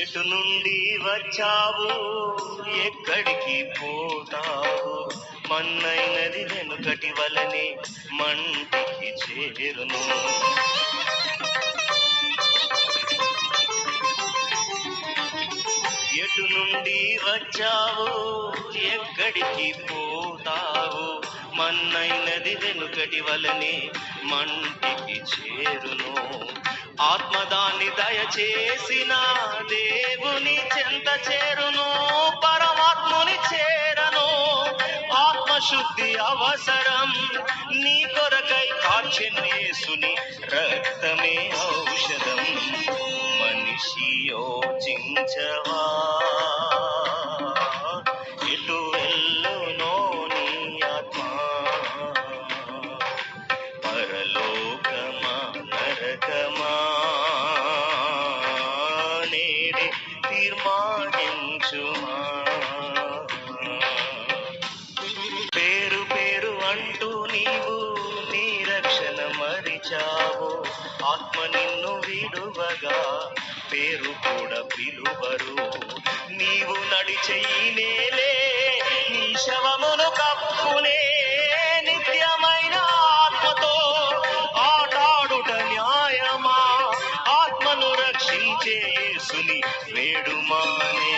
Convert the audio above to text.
ఎటు నుండి వచ్చావు, ఎక్కడికి పోతావు? మన్నైనది వెనుకటి వలనే మంటికి చేరును. ఎటు నుండి వచ్చావు, ఎక్కడికి పోతావు? మన్నైనది వెనుకటి వలనే మంటికి చేరును. ఆత్మదాన్ని దయచేసిన దేవుని చెంత చేరును, పరమాత్ముని చేరను. ఆత్మశుద్ధి అవసరం, నీ కొరకై కార్చెను యేసుని రక్తమే ఔషధం. మనిషి యోచించవా, ఎటు వెళ్ళునో నీ ఆత్మ? పరలోకమా నరకమా, నేడే తీర్మానించుమా. పేరు పేరు అంటూ నీవు నీ రక్షణ మరిచావు. ఆత్మ నిన్ను విడువగా పేరు కూడా పిలువరు. నీవు నడిచే ఈ నేలే నీ శవమును కప్పునే. నిత్యమైన ఆత్మతో ఆటాడుట న్యాయమా? ఆత్మను రక్షించే యేసుని వేడుమానే